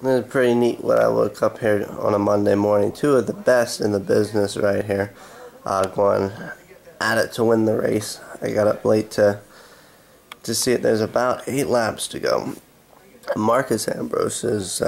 It's pretty neat when I woke up here on a Monday morning. Two of the best in the business right here, going at it to win the race. I got up late to see it. There's about 8 laps to go. Marcus Ambrose is,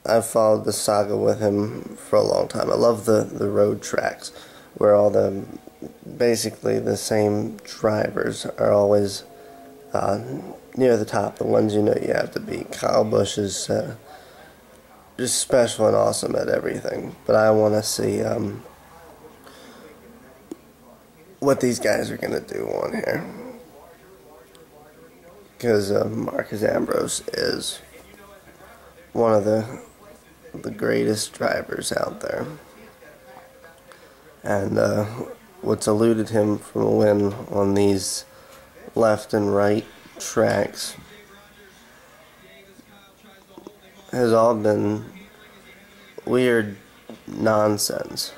I've followed the saga with him for a long time. I love the road tracks where all basically the same drivers are always near the top, the ones you know you have to beat. Kyle Busch is just special and awesome at everything, but I want to see what these guys are going to do on here, because Marcus Ambrose is one of the greatest drivers out there, and what's eluded him from a win on these left and right tracks has all been weird nonsense.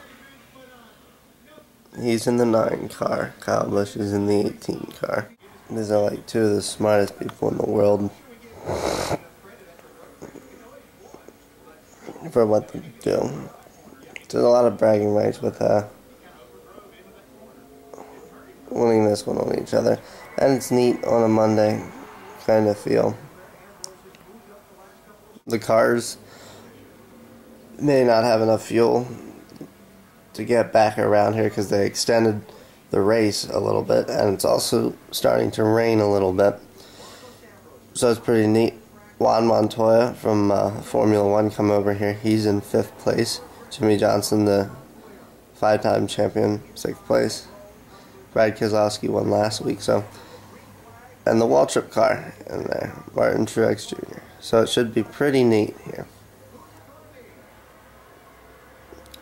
He's in the 9 car, Kyle Busch is in the 18 car. These are like two of the smartest people in the world for what they do. There's a lot of bragging rights with winning this one on each other, and it's neat on a Monday kind of feel. The cars may not have enough fuel to get back around here because they extended the race a little bit, and it's also starting to rain a little bit, so it's pretty neat. Juan Montoya from Formula One come over here. He's in 5th place. Jimmy Johnson, the 5-time champion, 6th place. Brad Keselowski won last week, and the Waltrip car in there, Martin Truex Jr. So it should be pretty neat here,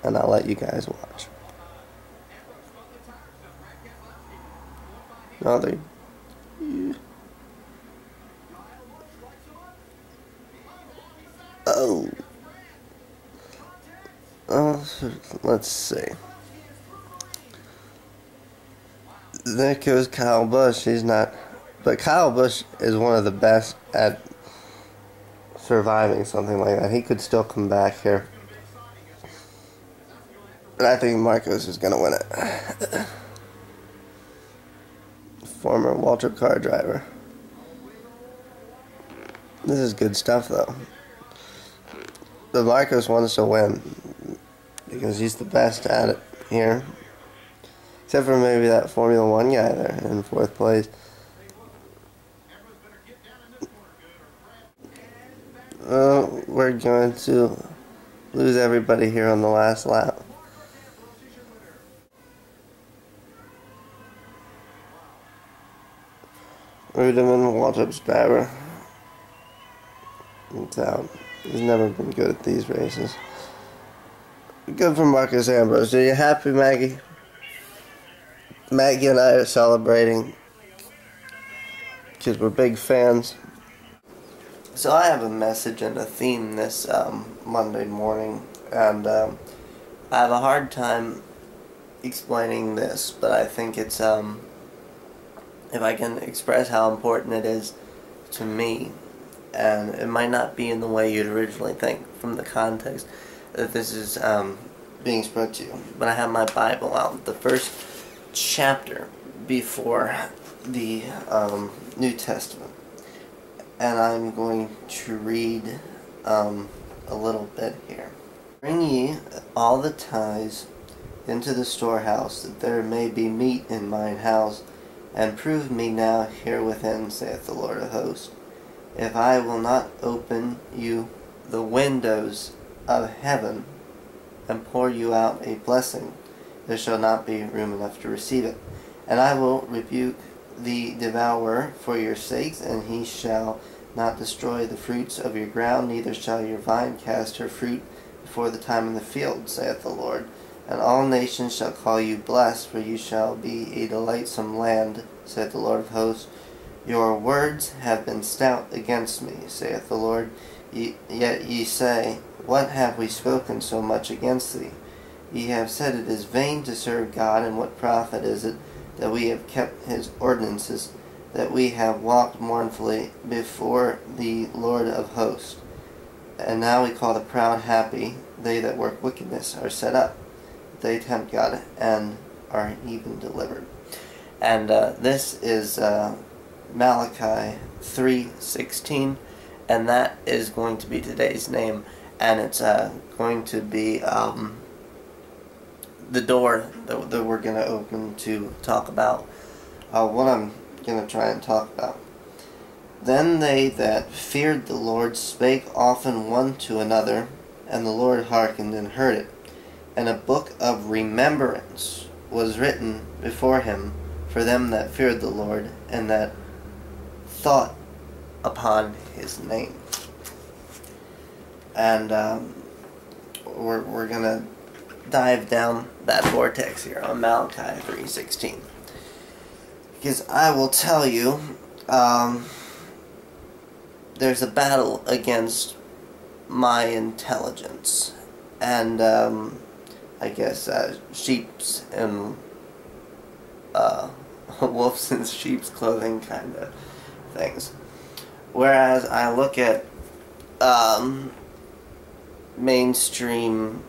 and I'll let you guys watch. Let's see. There goes Kyle Busch. But Kyle Busch is one of the best at surviving something like that. He could still come back here. And I think Marcos is going to win it. Former Waltrip car driver. This is good stuff, though. But Marcos wants to win because he's the best at it here. Except for maybe that Formula One guy there in 4th place. We're going to lose everybody here on the last lap. Rudiman, Waltrip's driver. It's out. He's never been good at these races. Good for Marcus Ambrose. Are you happy, Maggie? Maggie and I are celebrating because we're big fans. So I have a message and a theme this Monday morning, and I have a hard time explaining this, but I think it's if I can express how important it is to me, and it might not be in the way you'd originally think from the context that this is being spread to you, but I have my Bible out, the first chapter before the New Testament, and I'm going to read a little bit here. Bring ye all the tithes into the storehouse, that there may be meat in mine house, and prove me now here within, saith the Lord of hosts, if I will not open you the windows of heaven, and pour you out a blessing, there shall not be room enough to receive it. And I will rebuke the devourer for your sakes, and he shall not destroy the fruits of your ground, neither shall your vine cast her fruit before the time in the field, saith the Lord. And all nations shall call you blessed, for you shall be a delightsome land, saith the Lord of hosts. Your words have been stout against me, saith the Lord. Yet ye say, what have we spoken so much against thee? Ye have said it is vain to serve God, and what profit is it that we have kept his ordinances, that we have walked mournfully before the Lord of hosts? And now we call the proud happy. They that work wickedness are set up. They tempt God and are even delivered. And this is Malachi 3:16, and that is going to be today's name, and it's going to be the door that we're going to open to talk about what I'm going to try and talk about. Then they that feared the Lord spake often one to another, and the Lord hearkened and heard it. And a book of remembrance was written before him for them that feared the Lord, and that thought upon his name. And we're going to dive down that vortex here on Malachi 3:16. Because I will tell you, there's a battle against my intelligence, and I guess sheep's and wolves in sheep's clothing kind of things. Whereas I look at mainstream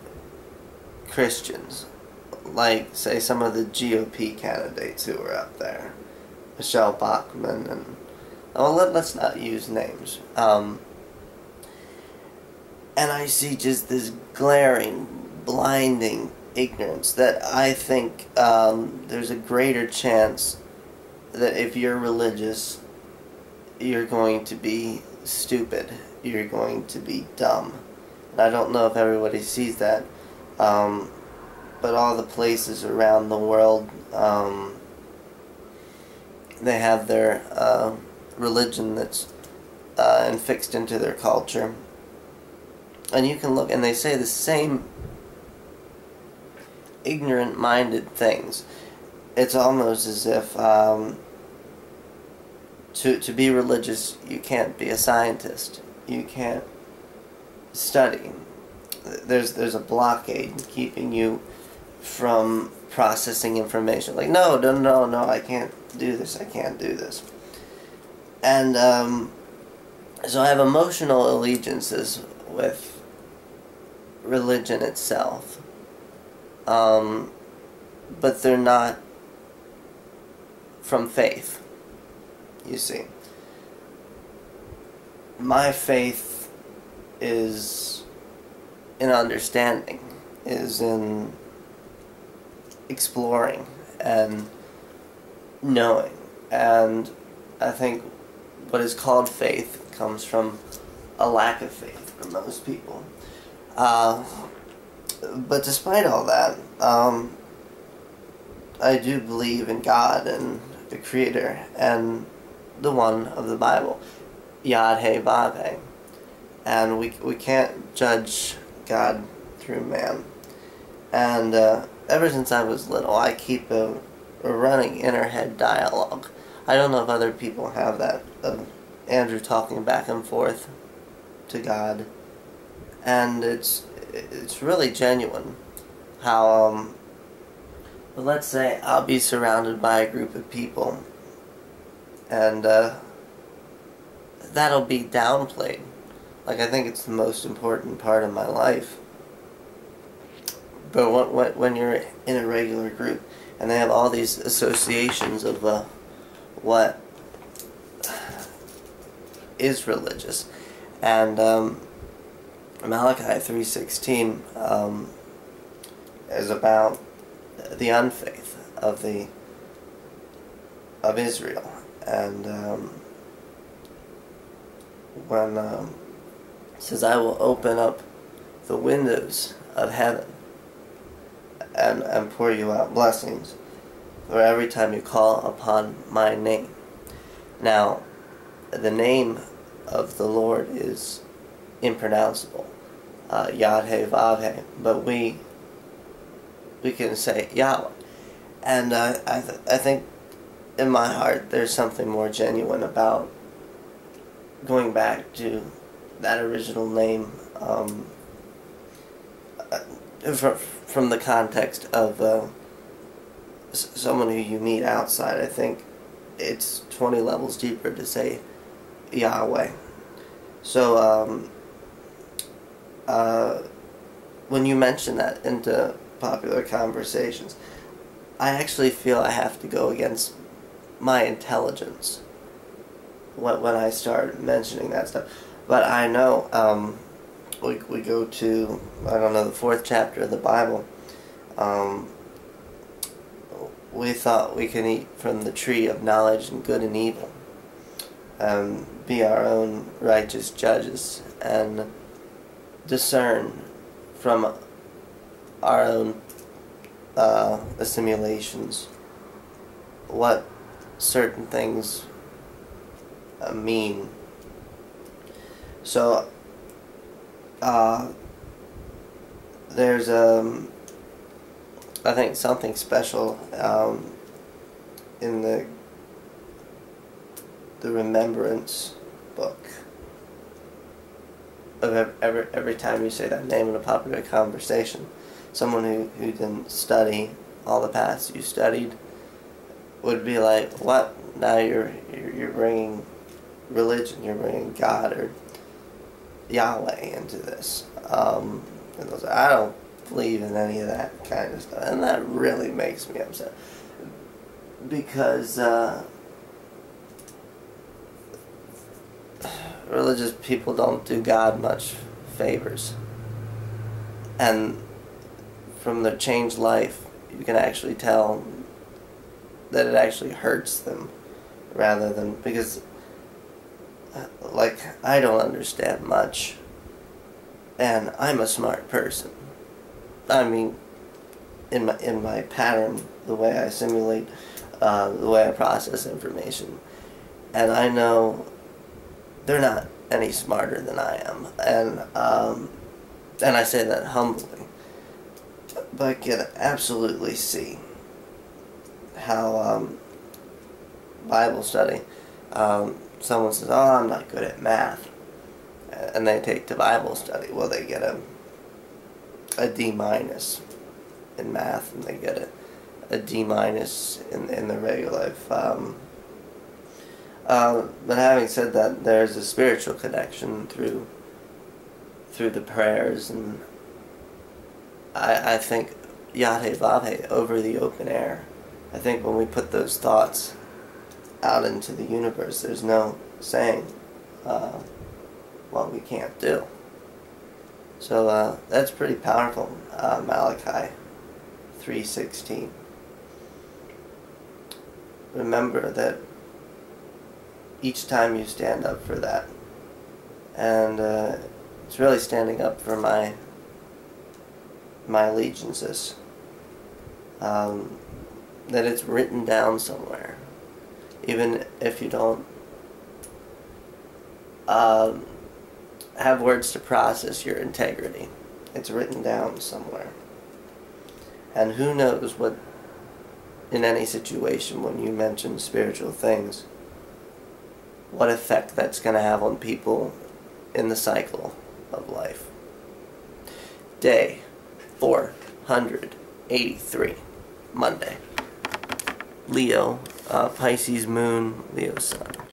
Christians, like say some of the GOP candidates who are up there, Michelle Bachmann, and let's not use names. And I see just this glaring, blinding ignorance that I think there's a greater chance that if you're religious, you're going to be stupid. You're going to be dumb. And I don't know if everybody sees that, but all the places around the world, they have their religion that's fixed into their culture. And you can look, and they say the same ignorant-minded things. It's almost as if to be religious, you can't be a scientist. You can't study. There's a blockade keeping you from processing information. Like, no, I can't do this. I can't do this. And so I have emotional allegiances with religion itself, but they're not from faith, you see. My faith is in understanding, is in exploring and knowing, and I think what is called faith comes from a lack of faith for most people. But despite all that, I do believe in God and the Creator and the one of the Bible, Yad-Heh-Vav-Heh. And we can't judge God through man. And ever since I was little, I keep a running inner head dialogue. I don't know if other people have that, of Andrew talking back and forth to God. And it's really genuine how, let's say I'll be surrounded by a group of people, and that'll be downplayed. Like, I think it's the most important part of my life. But when you're in a regular group, and they have all these associations of what is religious, and Malachi 3:16 is about the unfaith of Israel, and when it says, "I will open up the windows of heaven and pour you out blessings for every time you call upon my name." Now, the name of the Lord is impronounceable, Yad-Heh-Vav-Heh, but we can say Yahweh. And I think in my heart there's something more genuine about going back to that original name, from the context of someone who you meet outside. I think it's 20 levels deeper to say Yahweh. So when you mention that into popular conversations, I actually feel I have to go against my intelligence when I start mentioning that stuff. But I know, we go to, I don't know, the 4th chapter of the Bible. We thought we can eat from the tree of knowledge and good and evil, be our own righteous judges, and discern from our own assimilations what certain things mean. So there's I think something special in the remembrance book of every time you say that name in a popular conversation. Someone who didn't study all the paths you studied would be like, what? Now you're bringing religion, you're bringing God or Yahweh into this. And those, I don't believe in any of that kind of stuff, and that really makes me upset, because religious people don't do God much favors, and from their changed life you can actually tell that it actually hurts them, rather than, because like, I don't understand much, and I'm a smart person. I mean, in my pattern, the way I simulate, the way I process information, and I know they're not any smarter than I am, and I say that humbly, but I can absolutely see how Bible study, someone says, oh, I'm not good at math, and they take to Bible study. Well, they get a D- in math, and they get a D- in their regular life. But having said that, there's a spiritual connection through the prayers, and I think Yahweh Vave, over the open air. I think when we put those thoughts out into the universe, there's no saying what we can't do. So that's pretty powerful, Malachi 3:16. Remember that each time you stand up for that, and it's really standing up for my allegiances, that it's written down somewhere, even if you don't have words to process your integrity. It's written down somewhere. And who knows what, in any situation when you mention spiritual things, what effect that's going to have on people in the cycle of life. Day 483, Monday. Leo, Pisces moon, Leo sun.